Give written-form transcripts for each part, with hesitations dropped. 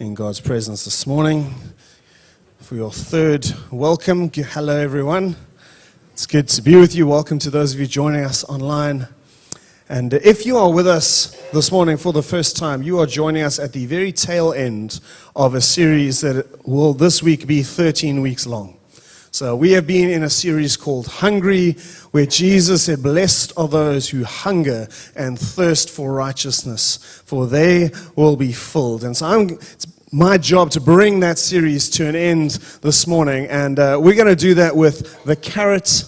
in God's presence this morning for your third welcome. Hello, everyone. It's good to be with you. Welcome to those of you joining us online. And if you are with us this morning for the first time, you are joining us at the very tail end of a series that will this week be 13 weeks long. So we have been in a series called Hungry, where Jesus said, "Blessed are those who hunger and thirst for righteousness, for they will be filled." And so it's my job to bring that series to an end this morning. And we're going to do that with the carrot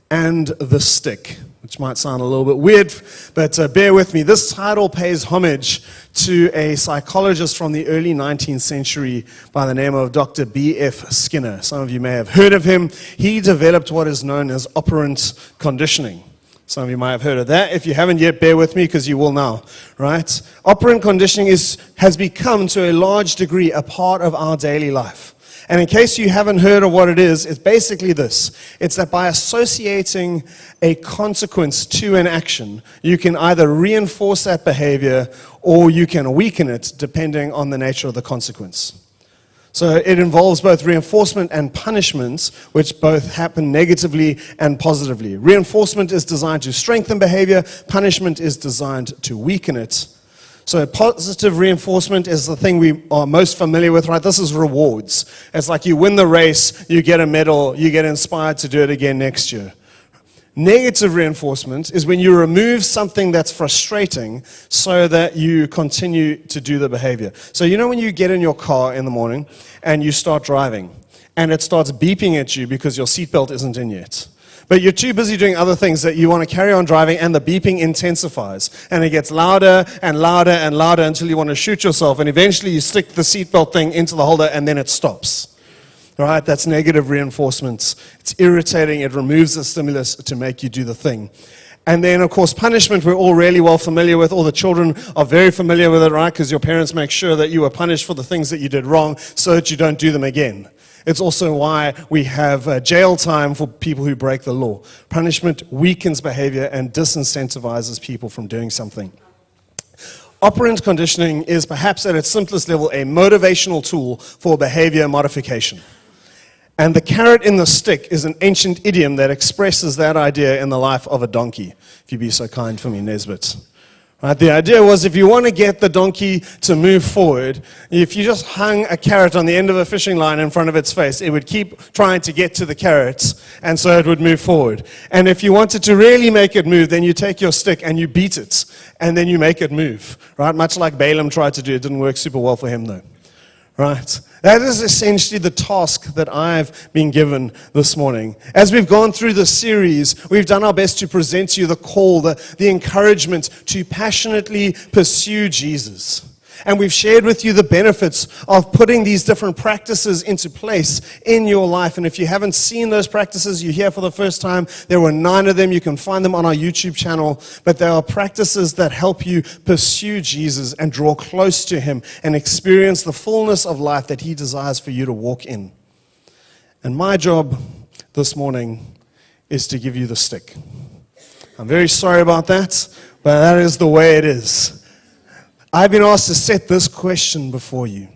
and the stick, which might sound a little bit weird, but bear with me. This title pays homage to a psychologist from the early 19th century by the name of Dr. B.F. Skinner. Some of you may have heard of him. He developed what is known as operant conditioning. Some of you might have heard of that. If you haven't yet, bear with me because you will now, right? Operant conditioning has become to a large degree a part of our daily life. And in case you haven't heard of what it is, it's basically this. It's that by associating a consequence to an action, you can either reinforce that behavior or you can weaken it depending on the nature of the consequence. So it involves both reinforcement and punishment, which both happen negatively and positively. Reinforcement is designed to strengthen behavior. Punishment is designed to weaken it. So positive reinforcement is the thing we are most familiar with, right? This is rewards. It's like you win the race, you get a medal, you get inspired to do it again next year. Negative reinforcement is when you remove something that's frustrating so that you continue to do the behavior. So you know when you get in your car in the morning and you start driving and it starts beeping at you because your seatbelt isn't in yet. But you're too busy doing other things that you want to carry on driving, and the beeping intensifies. And it gets louder and louder and louder until you want to shoot yourself. And eventually you stick the seatbelt thing into the holder and then it stops. All right, that's negative reinforcement. It's irritating. It removes the stimulus to make you do the thing. And then, of course, punishment we're all really well familiar with. All the children are very familiar with it, right? Because your parents make sure that you are punished for the things that you did wrong so that you don't do them again. It's also why we have jail time for people who break the law. Punishment weakens behavior and disincentivizes people from doing something. Operant conditioning is perhaps at its simplest level a motivational tool for behavior modification. And the carrot in the stick is an ancient idiom that expresses that idea in the life of a donkey. If you'd be so kind for me, Nesbitt. Right, the idea was if you want to get the donkey to move forward, if you just hung a carrot on the end of a fishing line in front of its face, it would keep trying to get to the carrots, and so it would move forward. And if you wanted to really make it move, then you take your stick and you beat it, and then you make it move. Right, much like Balaam tried to do. It didn't work super well for him, though. Right? That is essentially the task that I've been given this morning. As we've gone through this series, we've done our best to present to you the call, the encouragement to passionately pursue Jesus. And we've shared with you the benefits of putting these different practices into place in your life. And if you haven't seen those practices, you're here for the first time. There were 9 of them. You can find them on our YouTube channel. But they are practices that help you pursue Jesus and draw close to Him and experience the fullness of life that He desires for you to walk in. And my job this morning is to give you the stick. I'm very sorry about that, but that is the way it is. I've been asked to set this question before you.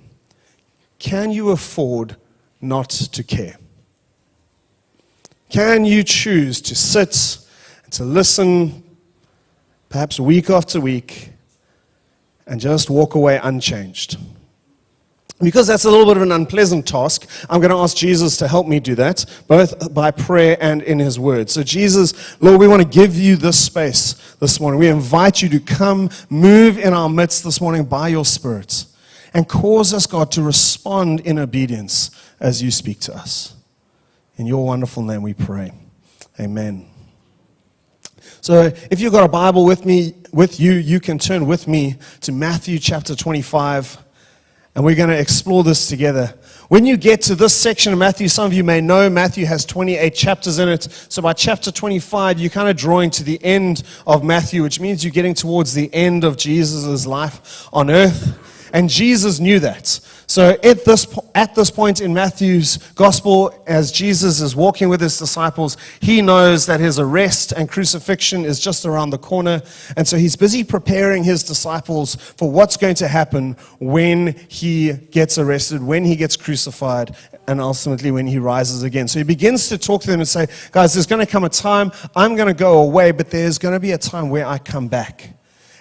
Can you afford not to care? Can you choose to sit and to listen, perhaps week after week, and just walk away unchanged? Because that's a little bit of an unpleasant task, I'm going to ask Jesus to help me do that, both by prayer and in His Word. So Jesus, Lord, we want to give you this space this morning. We invite you to come, move in our midst this morning by your Spirit, and cause us, God, to respond in obedience as you speak to us. In your wonderful name we pray. Amen. So if you've got a Bible with you, you can turn with me to Matthew chapter 25. And we're going to explore this together. When you get to this section of Matthew, some of you may know Matthew has 28 chapters in it. So by chapter 25, you're kind of drawing to the end of Matthew, which means you're getting towards the end of Jesus' life on earth. And Jesus knew that. So at this point in Matthew's gospel, as Jesus is walking with his disciples, he knows that his arrest and crucifixion is just around the corner. And so he's busy preparing his disciples for what's going to happen when he gets arrested, when he gets crucified, and ultimately when he rises again. So he begins to talk to them and say, guys, there's going to come a time, I'm going to go away, but there's going to be a time where I come back.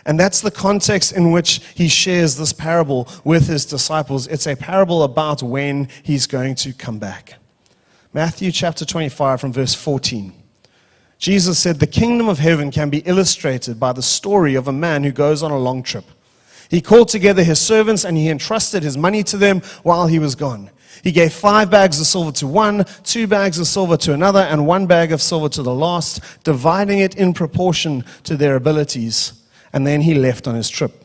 And that's the context in which he shares this parable with his disciples. It's a parable about when he's going to come back. Matthew chapter 25 from verse 14. Jesus said, the kingdom of heaven can be illustrated by the story of a man who goes on a long trip. He called together his servants and he entrusted his money to them while he was gone. He gave 5 bags of silver to one, 2 bags of silver to another, and 1 bag of silver to the last, dividing it in proportion to their abilities. And then he left on his trip.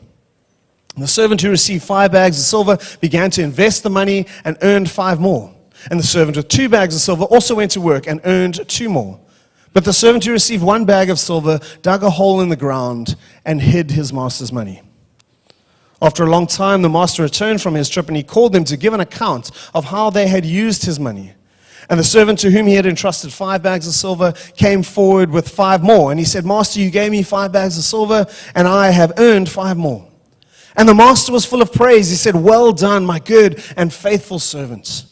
And the servant who received 5 bags of silver began to invest the money and earned 5 more. And the servant with 2 bags of silver also went to work and earned 2 more. But the servant who received 1 bag of silver dug a hole in the ground and hid his master's money. After a long time, the master returned from his trip and he called them to give an account of how they had used his money. And the servant to whom he had entrusted 5 bags of silver came forward with 5 more. And he said, Master, you gave me 5 bags of silver, and I have earned 5 more. And the master was full of praise. He said, well done, my good and faithful servant.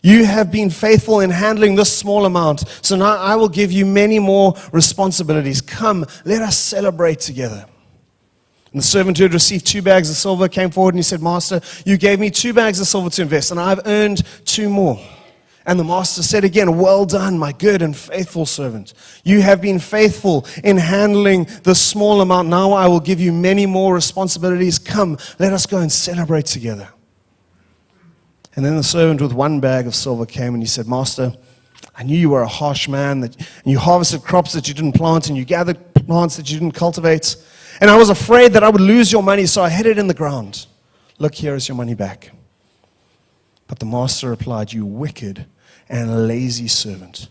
You have been faithful in handling this small amount, so now I will give you many more responsibilities. Come, let us celebrate together. And the servant who had received 2 bags of silver came forward and he said, Master, you gave me 2 bags of silver to invest, and I've earned 2 more. And the master said again, well done, my good and faithful servant. You have been faithful in handling this small amount. Now I will give you many more responsibilities. Come, let us go and celebrate together. And then the servant with 1 bag of silver came and he said, Master, I knew you were a harsh man, and you harvested crops that you didn't plant, and you gathered plants that you didn't cultivate. And I was afraid that I would lose your money, so I hid it in the ground. Look, here is your money back. But the master replied, you wicked and lazy servant.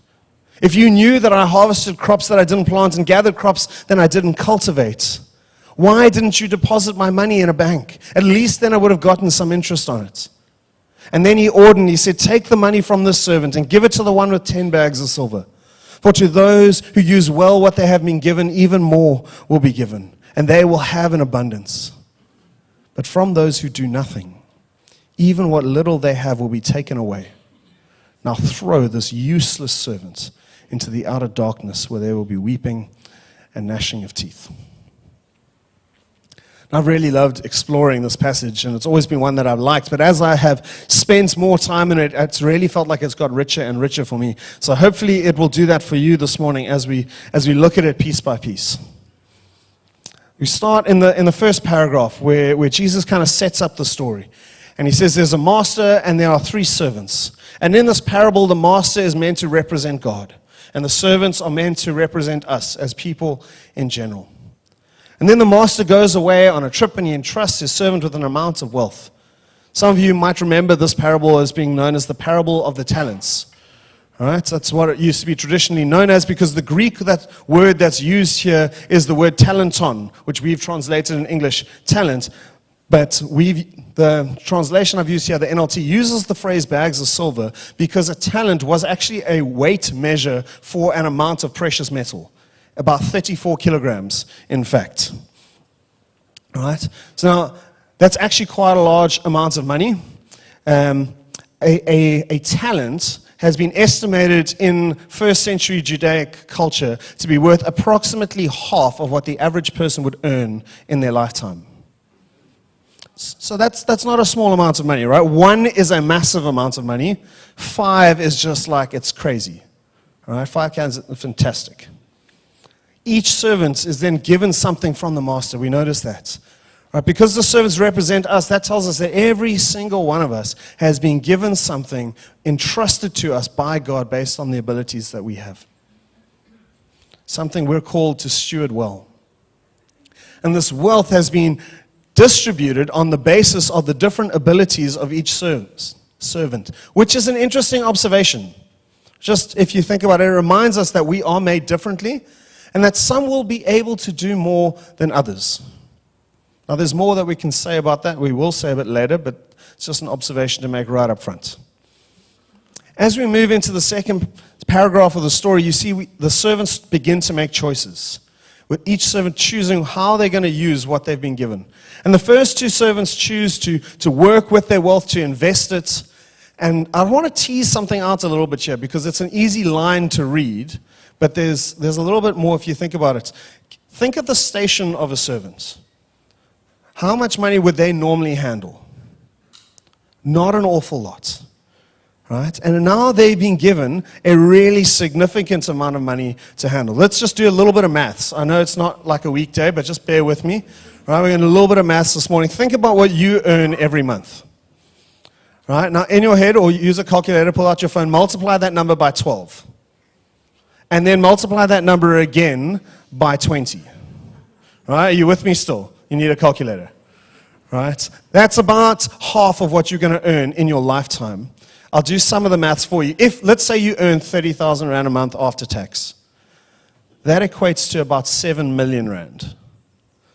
If you knew that I harvested crops that I didn't plant and gathered crops that I didn't cultivate, why didn't you deposit my money in a bank? At least then I would have gotten some interest on it. And then he ordered, he said, take the money from this servant and give it to the one with 10 bags of silver. For to those who use well what they have been given, even more will be given, and they will have an abundance. But from those who do nothing, even what little they have will be taken away. Now throw this useless servant into the outer darkness where there will be weeping and gnashing of teeth. I've really loved exploring this passage, and it's always been one that I've liked. But as I have spent more time in it, it's really felt like it's got richer and richer for me. So hopefully it will do that for you this morning as we look at it piece by piece. We start in the first paragraph where Jesus kind of sets up the story. And he says there's a master and there are 3 servants. And in this parable, the master is meant to represent God. And the servants are meant to represent us as people in general. And then the master goes away on a trip and he entrusts his servant with an amount of wealth. Some of you might remember this parable as being known as the parable of the talents. All right, that's what it used to be traditionally known as, because the Greek word that's used here is the word talenton, which we've translated in English talent. But the translation I've used here, the NLT, uses the phrase bags of silver because a talent was actually a weight measure for an amount of precious metal. About 34 kilograms, in fact. All right? So now, that's actually quite a large amount of money. A talent has been estimated in first century Judaic culture to be worth approximately half of what the average person would earn in their lifetime. So that's not a small amount of money, right? 1 is a massive amount of money. 5 is just like, it's crazy. All right? 5 cans are fantastic. Each servant is then given something from the master. We notice that. Right? Because the servants represent us, that tells us that every single one of us has been given something entrusted to us by God based on the abilities that we have. Something we're called to steward well. And this wealth has been distributed on the basis of the different abilities of each servant, which is an interesting observation. Just if you think about it, it reminds us that we are made differently and that some will be able to do more than others. Now, there's more that we can say about that. We will say a bit later, but it's just an observation to make right up front. As we move into the second paragraph of the story, you see the servants begin to make choices, with each servant choosing how they're going to use what they've been given. And the first two servants choose to work with their wealth, to invest it. And I want to tease something out a little bit here, because it's an easy line to read, but there's a little bit more if you think about it. Think of the station of a servant. How much money would they normally handle? Not an awful lot. Right? And now they've been given a really significant amount of money to handle. Let's just do a little bit of maths. I know it's not like a weekday, but just bear with me. Right? We're going to do a little bit of maths this morning. Think about what you earn every month. Right? Now, in your head, or use a calculator, pull out your phone, multiply that number by 12. And then multiply that number again by 20. Right? Are you with me still? You need a calculator. Right? That's about half of what you're going to earn in your lifetime. I'll do some of the maths for you. If, let's say you earn 30,000 Rand a month after tax, that equates to about 7 million Rand.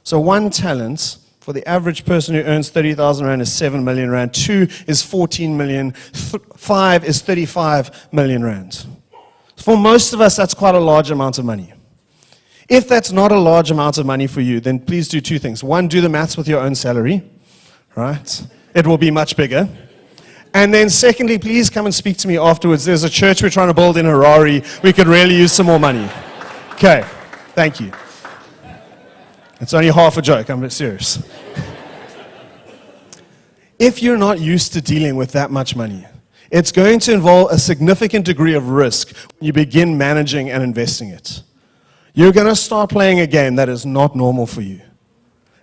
So 1 talent for the average person who earns 30,000 Rand is 7 million Rand. 2 is 14 million. 5 is 35 million Rand. For most of us, that's quite a large amount of money. If that's not a large amount of money for you, then please do 2 things. 1, do the maths with your own salary, right? It will be much bigger. And then secondly, please come and speak to me afterwards. There's a church we're trying to build in Harare. We could really use some more money. Okay, thank you. It's only half a joke, I'm a bit serious. If you're not used to dealing with that much money, it's going to involve a significant degree of risk when you begin managing and investing it. You're going to start playing a game that is not normal for you,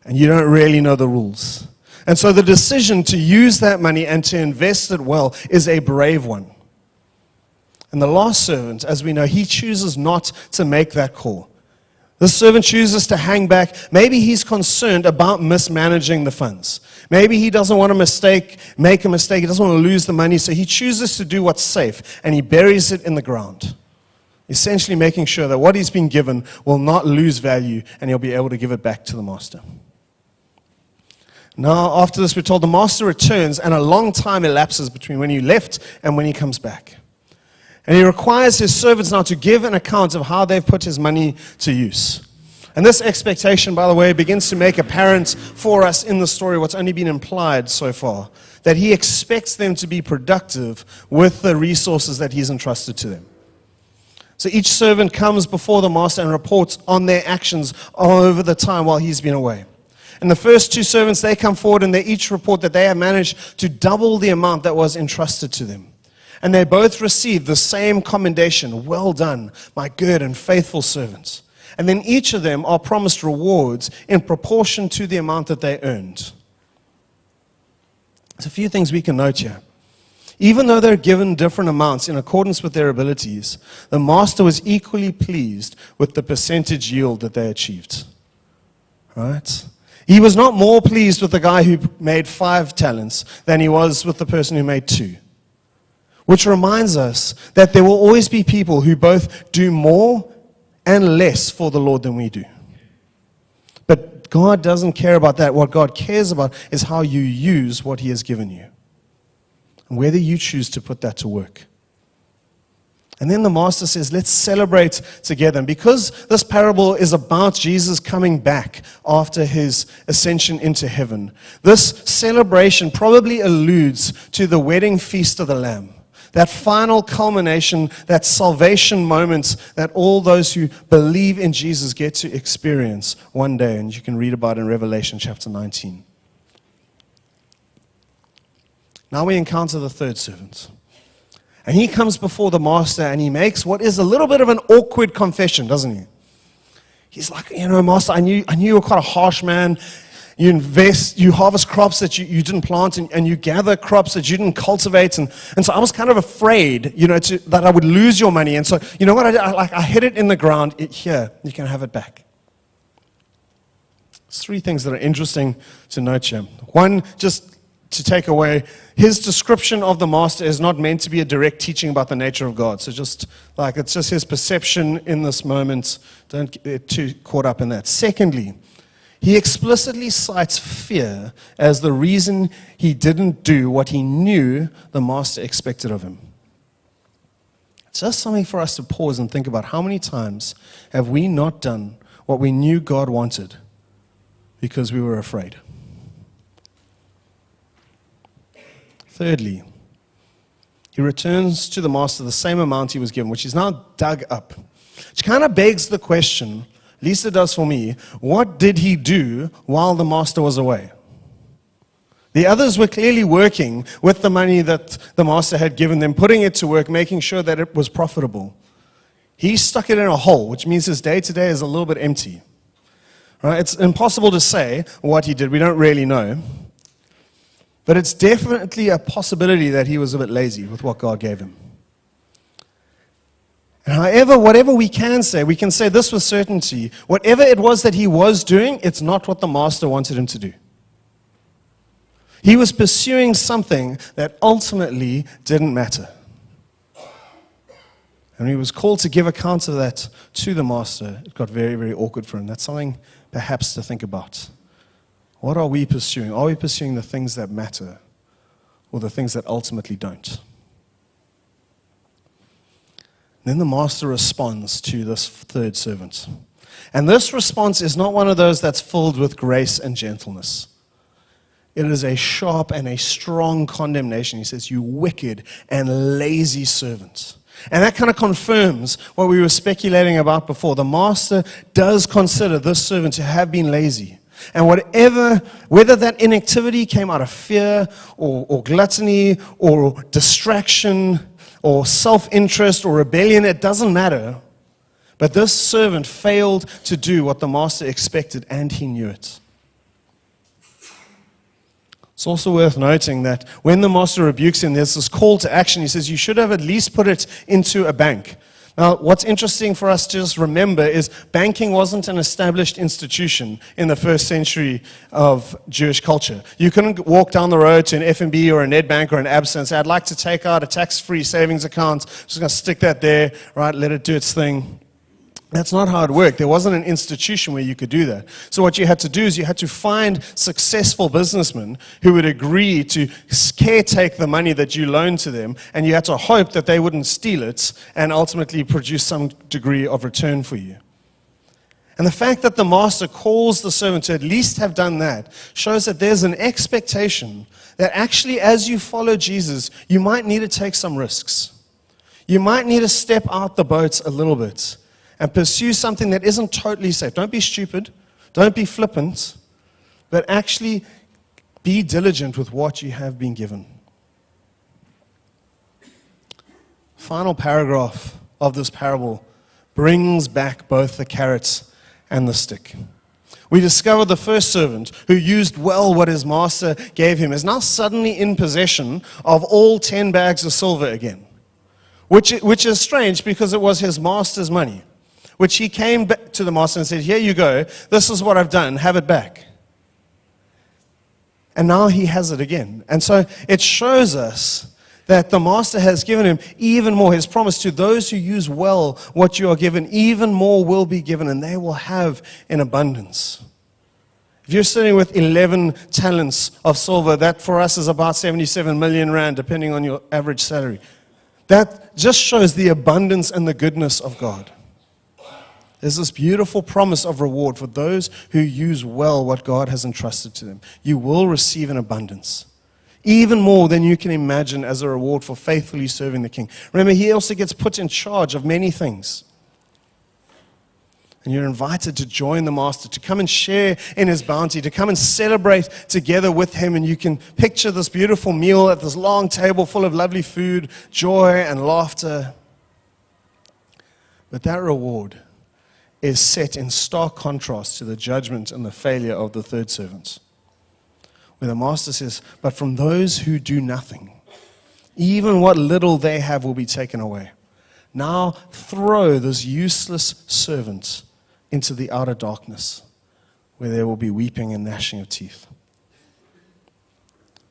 and you don't really know the rules. And so the decision to use that money and to invest it well is a brave one. And the last servant, as we know, he chooses not to make that call. The servant chooses to hang back. Maybe he's concerned about mismanaging the funds. Maybe he doesn't want to make a mistake. He doesn't want to lose the money, so he chooses to do what's safe, and he buries it in the ground, essentially making sure that what he's been given will not lose value, and he'll be able to give it back to the master. Now, after this, we're told the master returns, and a long time elapses between when he left and when he comes back. And he requires his servants now to give an account of how they've put his money to use. And this expectation, by the way, begins to make apparent for us in the story what's only been implied so far, that he expects them to be productive with the resources that he's entrusted to them. So each servant comes before the master and reports on their actions all over the time while he's been away. And the first 2 servants, they come forward and they each report that they have managed to double the amount that was entrusted to them. And they both receive the same commendation, "Well done, my good and faithful servants." And then each of them are promised rewards in proportion to the amount that they earned. There's a few things we can note here. Even though they're given different amounts in accordance with their abilities, the master was equally pleased with the percentage yield that they achieved. Right? He was not more pleased with the guy who made 5 talents than he was with the person who made 2. Which reminds us that there will always be people who both do more and less for the Lord than we do. But God doesn't care about that. What God cares about is how you use what He has given you, and whether you choose to put that to work. And then the master says, let's celebrate together. And because this parable is about Jesus coming back after his ascension into heaven, this celebration probably alludes to the wedding feast of the Lamb. That final culmination, that salvation moment that all those who believe in Jesus get to experience one day. And you can read about it in Revelation chapter 19. Now we encounter the third servant. And he comes before the master and he makes what is a little bit of an awkward confession, doesn't he? He's like, master, I knew you were quite a harsh man. You harvest crops that you didn't plant, and you gather crops that you didn't cultivate. And so I was kind of afraid, that I would lose your money. And so, you know what I did? I hid it in the ground. Here, you can have it back. There's 3 things that are interesting to note here. One, just to take away, his description of the master is not meant to be a direct teaching about the nature of God. So it's just his perception in this moment. Don't get too caught up in that. Secondly, He explicitly cites fear as the reason he didn't do what he knew the master expected of him. It's just something for us to pause and think about. How many times have we not done what we knew God wanted because we were afraid? Thirdly, he returns to the master the same amount he was given, which is now dug up. Which kind of begs the question, at least it does for me, what did he do while the master was away? The others were clearly working with the money that the master had given them, putting it to work, making sure that it was profitable. He stuck it in a hole, which means his day-to-day is a little bit empty. Right? It's impossible to say what he did. We don't really know. But it's definitely a possibility that he was a bit lazy with what God gave him. And however, whatever we can say this with certainty. Whatever it was that he was doing, it's not what the master wanted him to do. He was pursuing something that ultimately didn't matter. And when he was called to give account of that to the master, it got very, very awkward for him. That's something perhaps to think about. What are we pursuing? Are we pursuing the things that matter or the things that ultimately don't? Then the master responds to this third servant. And this response is not one of those that's filled with grace and gentleness. It is a sharp and a strong condemnation. He says, "You wicked and lazy servant." And that kind of confirms what we were speculating about before. The master does consider this servant to have been lazy. And whether that inactivity came out of fear or gluttony or distraction or self-interest or rebellion, it doesn't matter. But this servant failed to do what the master expected, and he knew it. It's also worth noting that when the master rebukes him, there's this call to action. He says, you should have at least put it into a bank. Now, what's interesting for us to just remember is banking wasn't an established institution in the first century of Jewish culture. You couldn't walk down the road to an FNB or a Nedbank or an Absa and say, I'd like to take out a tax-free savings account. I'm just going to stick that there, right, let it do its thing. That's not how it worked. There wasn't an institution where you could do that. So what you had to do is you had to find successful businessmen who would agree to caretake the money that you loaned to them, and you had to hope that they wouldn't steal it and ultimately produce some degree of return for you. And the fact that the master calls the servant to at least have done that shows that there's an expectation that actually as you follow Jesus, you might need to take some risks. You might need to step out the boat a little bit and pursue something that isn't totally safe. Don't be stupid. Don't be flippant. But actually be diligent with what you have been given. Final paragraph of this parable brings back both the carrot and the stick. We discover the first servant who used well what his master gave him is now suddenly in possession of all 10 bags of silver again, which is strange because it was his master's money, which he came back to the master and said, here you go, this is what I've done, have it back. And now he has it again. And so it shows us that the master has given him even more. His promise to those who use well what you are given, even more will be given, and they will have in abundance. If you're sitting with 11 talents of silver, that for us is about 77 million rand, depending on your average salary. That just shows the abundance and the goodness of God. There's this beautiful promise of reward for those who use well what God has entrusted to them. You will receive an abundance, even more than you can imagine as a reward for faithfully serving the King. Remember, he also gets put in charge of many things. And you're invited to join the master, to come and share in his bounty, to come and celebrate together with him. And you can picture this beautiful meal at this long table full of lovely food, joy and laughter. But that reward is set in stark contrast to the judgment and the failure of the third servant, where the master says, but from those who do nothing, even what little they have will be taken away. Now throw this useless servant into the outer darkness, where there will be weeping and gnashing of teeth.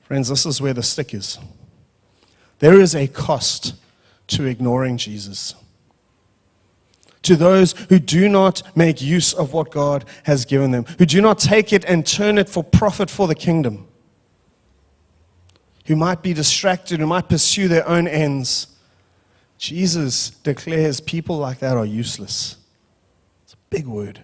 Friends, this is where the stick is. There is a cost to ignoring Jesus. to those who do not make use of what God has given them, who do not take it and turn it for profit for the kingdom, who might be distracted, who might pursue their own ends. Jesus declares people like that are useless. It's a big word.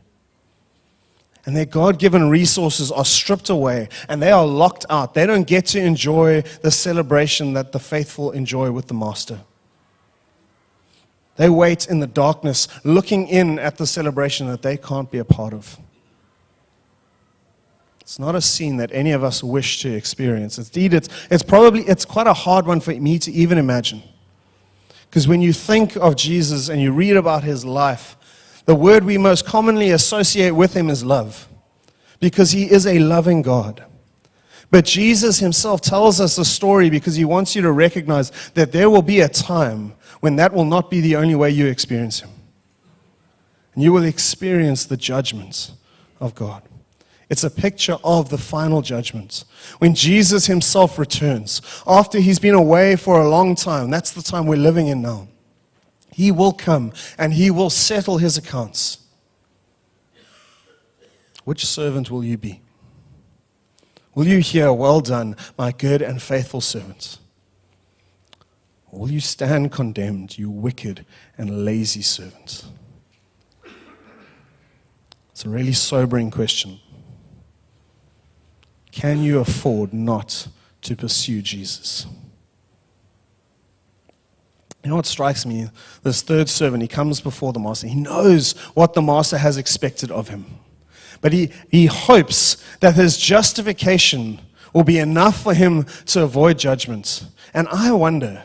And their God-given resources are stripped away, and they are locked out. They don't get to enjoy the celebration that the faithful enjoy with the Master. They wait in the darkness, looking in at the celebration that they can't be a part of. It's not a scene that any of us wish to experience. Indeed, it's quite a hard one for me to even imagine. Because when you think of Jesus and you read about his life, the word we most commonly associate with him is love, because he is a loving God. But Jesus himself tells us the story because he wants you to recognize that there will be a time when that will not be the only way you experience him. And you will experience the judgments of God. It's a picture of the final judgment. When Jesus himself returns, after he's been away for a long time, that's the time we're living in now. He will come and he will settle his accounts. Which servant will you be? Will you hear, "Well done, my good and faithful servant"? Or will you stand condemned, you wicked and lazy servant? It's a really sobering question. Can you afford not to pursue Jesus? You know what strikes me? This third servant, he comes before the master. He knows what the master has expected of him. But he hopes that his justification will be enough for him to avoid judgment. And I wonder,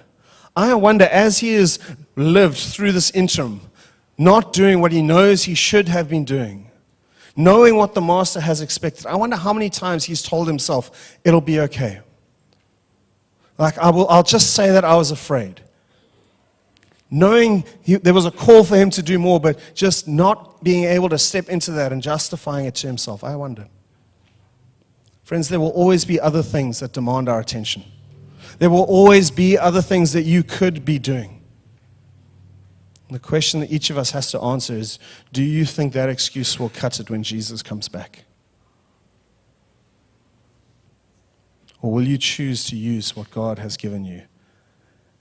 as he has lived through this interim, not doing what he knows he should have been doing, knowing what the master has expected, I wonder how many times he's told himself, it'll be okay. Like, I'll just say that I was afraid. Knowing there was a call for him to do more, but just not being able to step into that and justifying it to himself. I wonder. Friends, there will always be other things that demand our attention. There will always be other things that you could be doing. And the question that each of us has to answer is, do you think that excuse will cut it when Jesus comes back? Or will you choose to use what God has given you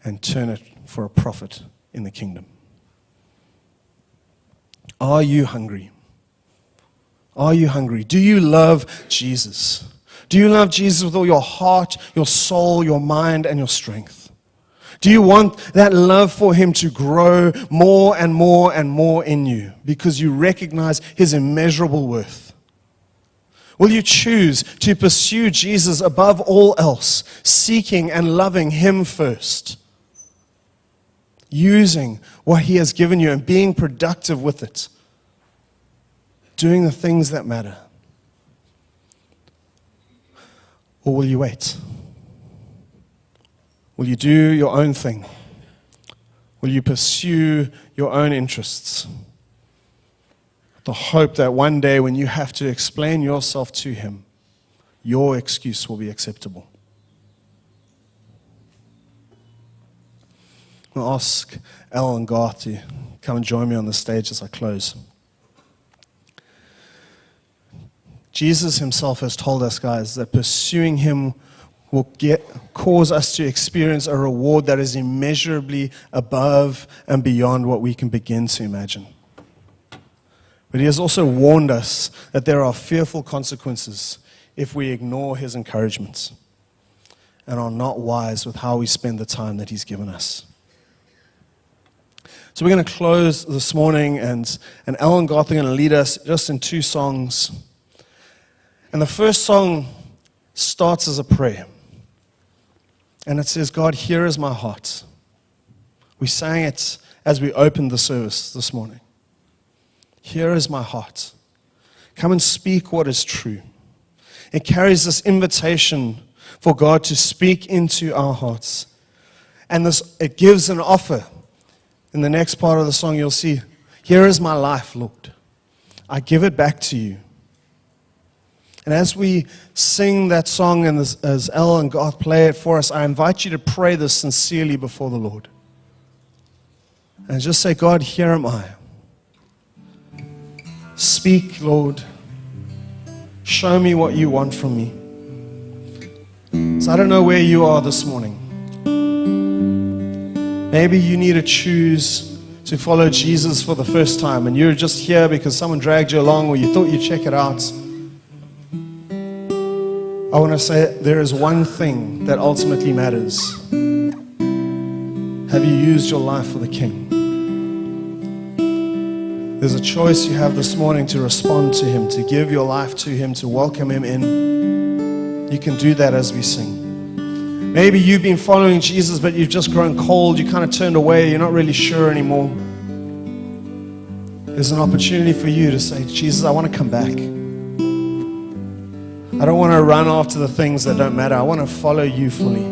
and turn it for a profit in the kingdom? Are you hungry? Are you hungry? Do you love Jesus? Do you love Jesus with all your heart, your soul, your mind, and your strength? Do you want that love for him to grow more and more and more in you because you recognize his immeasurable worth? Will you choose to pursue Jesus above all else, seeking and loving him first? Using what he has given you and being productive with it. Doing the things that matter. Or will you wait? Will you do your own thing? Will you pursue your own interests? The hope that one day when you have to explain yourself to him, your excuse will be acceptable. I'll ask Al and Garth to come and join me on the stage as I close. Jesus himself has told us, guys, that pursuing him will cause us to experience a reward that is immeasurably above and beyond what we can begin to imagine. But he has also warned us that there are fearful consequences if we ignore his encouragements and are not wise with how we spend the time that he's given us. So we're going to close this morning, and Al and Garth are going to lead us just in 2 songs. And the first song starts as a prayer. And it says, "God, here is my heart." We sang it as we opened the service this morning. Here is my heart. Come and speak what is true. It carries this invitation for God to speak into our hearts. And it gives an offer. In the next part of the song, you'll see, "Here is my life, Lord. I give it back to you." And as we sing that song and as Al and Garth play it for us, I invite you to pray this sincerely before the Lord. And just say, "God, here am I. Speak, Lord. Show me what you want from me. So I don't know where you are this morning. Maybe you need to choose to follow Jesus for the first time, and you're just here because someone dragged you along or you thought you'd check it out. I want to say there is one thing that ultimately matters. Have you used your life for the King? There's a choice you have this morning to respond to Him, to give your life to Him, to welcome Him in. You can do that as we sing. Maybe you've been following Jesus, but you've just grown cold. You kind of turned away. You're not really sure anymore. There's an opportunity for you to say, Jesus, I want to come back. I don't want to run after the things that don't matter. I want to follow you fully.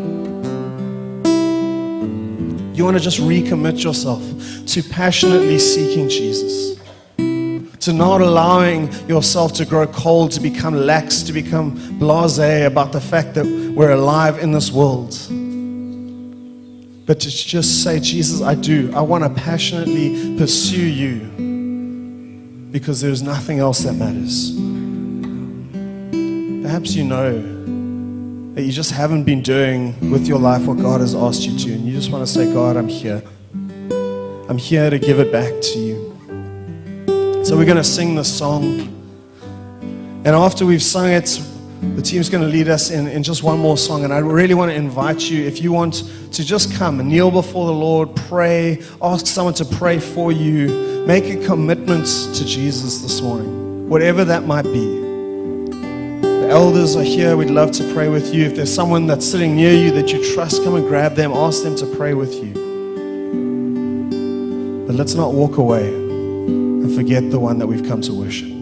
You want to just recommit yourself to passionately seeking Jesus, to not allowing yourself to grow cold, to become lax, to become blasé about the fact that we're alive in this world. But to just say, Jesus, I do. I want to passionately pursue you because there's nothing else that matters. Perhaps you know that you just haven't been doing with your life what God has asked you to, and you just want to say, God, I'm here. I'm here to give it back to you. So we're going to sing this song, and after we've sung it, the team's going to lead us in just one more song, and I really want to invite you, if you want to just come and kneel before the Lord, pray, ask someone to pray for you, make a commitment to Jesus this morning, whatever that might be. The elders are here. We'd love to pray with you. If there's someone that's sitting near you that you trust, come and grab them. Ask them to pray with you. But let's not walk away and forget the one that we've come to worship.